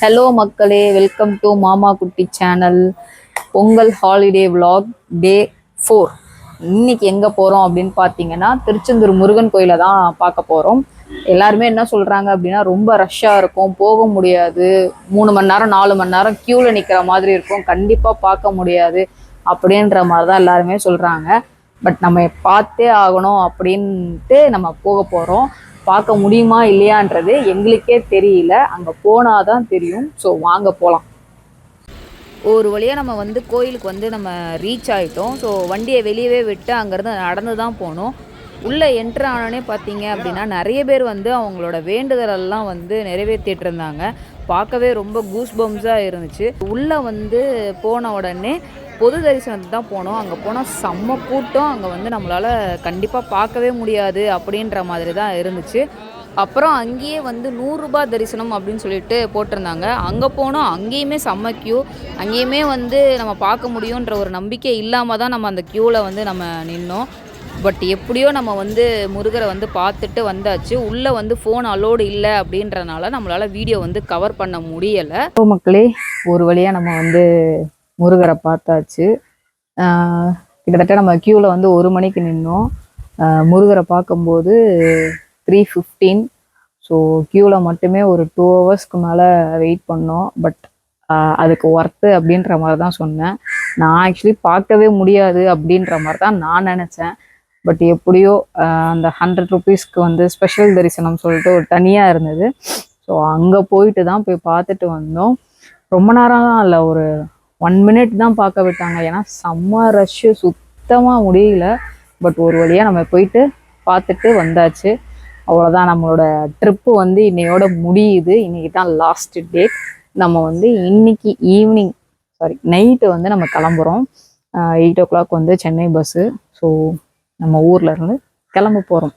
Hello மக்களே, welcome to மாமா குட்டி சேனல். பொங்கல் ஹாலிடே விலாக் டே 4. இன்னைக்கு எங்கே போகிறோம் அப்படின்னு பார்த்தீங்கன்னா, திருச்செந்தூர் முருகன் கோயிலை தான் பார்க்க போகிறோம். எல்லாருமே என்ன சொல்கிறாங்க அப்படின்னா, ரொம்ப ரஷ்ஷாக இருக்கும், போக முடியாது, 3 மணி நேரம் 4 மணி நேரம் க்யூவில் நிற்கிற மாதிரி இருக்கும், கண்டிப்பாக பார்க்க முடியாது அப்படின்ற மாதிரி தான் எல்லாருமே சொல்கிறாங்க. பட் நம்ம பார்த்தே ஆகணும் அப்படின்ட்டு நம்ம போக போகிறோம். பார்க்க முடியுமா இல்லையான்றது எங்களுக்கே தெரியல, அங்கே போனாதான் தெரியும். ஸோ வாங்க போகலாம். ஒரு வழியாக நம்ம வந்து கோயிலுக்கு வந்து நம்ம ரீச் ஆகிட்டோம். ஸோ வண்டியை வெளியவே விட்டு அங்கேருந்து நடந்து தான் போனோம். உள்ளே என்ட்ரு ஆனோடனே பார்த்தீங்க அப்படின்னா நிறைய பேர் வந்து அவங்களோட வேண்டுதலெல்லாம் வந்து நிறைவேற்றிட்டு இருந்தாங்க. பார்க்கவே ரொம்ப கூஸ் பம்ஸாக இருந்துச்சு. உள்ளே வந்து போன உடனே பொது தரிசனத்துக்கு தான் போனோம். அங்கே போனால் செம்ம கூட்டம். அங்கே வந்து நம்மளால் கண்டிப்பாக பார்க்கவே முடியாது அப்படின்ற மாதிரி தான் இருந்துச்சு. அப்புறம் அங்கேயே வந்து 100 ரூபாய் தரிசனம் அப்படின்னு சொல்லிட்டு போட்டிருந்தாங்க. அங்கே போனோம், அங்கேயுமே செம்ம க்யூ. அங்கேயுமே வந்து நம்ம பார்க்க முடியுன்ற ஒரு நம்பிக்கை இல்லாமல் தான் நம்ம அந்த க்யூவில் வந்து நம்ம நின்னோம். பட் எப்படியோ நம்ம வந்து முருகரை வந்து பார்த்துட்டு வந்தாச்சு. உள்ளே வந்து ஃபோன் அலோடு இல்லை அப்படின்றனால நம்மளால் வீடியோ வந்து கவர் பண்ண முடியலை. மக்களே, ஒரு வழியாக நம்ம வந்து முருகரை பார்த்தாச்சு. கிட்டத்தட்ட நம்ம க்யூவில் வந்து 1 மணிக்கு நின்னோம். முருகரை பார்க்கும்போது 3:15. ஸோ க்யூவில் மட்டுமே ஒரு 2 ஹவர்ஸ்க்கு மேலே வெயிட் பண்ணோம். பட் அதுக்கு ஒர்த்து அப்படின்ற மாதிரி தான் சொன்னேன். நான் ஆக்சுவலி பார்க்கவே முடியாது அப்படின்ற மாதிரி தான் நான் நினச்சேன். பட் எப்படியோ அந்த 100 ருபீஸ்க்கு வந்து ஸ்பெஷல் தரிசனம் சொல்லிட்டு ஒரு தனியாக இருந்தது. ஸோ அங்கே போயிட்டு தான் போய் பார்த்துட்டு வந்தோம். ரொம்ப நேரம்லாம் இல்லை, ஒரு 1 மினிட் தான் பார்க்க விட்டாங்க. ஏன்னா செம்ம ரஷ்ஷு, சுத்தமாக முடியல. பட் ஒரு வழியாக நம்ம போயிட்டு பார்த்துட்டு வந்தாச்சு. அவ்வளோதான், நம்மளோட ட்ரிப்பு வந்து இன்னையோட முடியுது. இன்னைக்கு தான் லாஸ்ட் டேட். நம்ம வந்து இன்னைக்கு நைட்டு வந்து நம்ம கிளம்புறோம். 8 o'clock வந்து சென்னை பஸ்ஸு. ஸோ நம்ம ஊரில் இருந்து கிளம்ப போகிறோம்.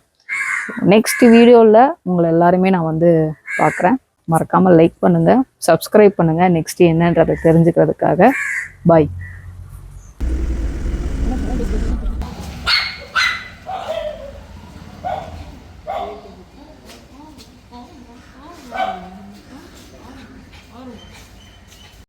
நெக்ஸ்ட் வீடியோவில் உங்களை எல்லாருமே நான் வந்து பார்க்குறேன். மறக்காமல் லைக் பண்ணுங்கள், சப்ஸ்கிரைப் பண்ணுங்கள், நெக்ஸ்ட் என்னன்றதை தெரிஞ்சுக்கிறதுக்காக. பாய்.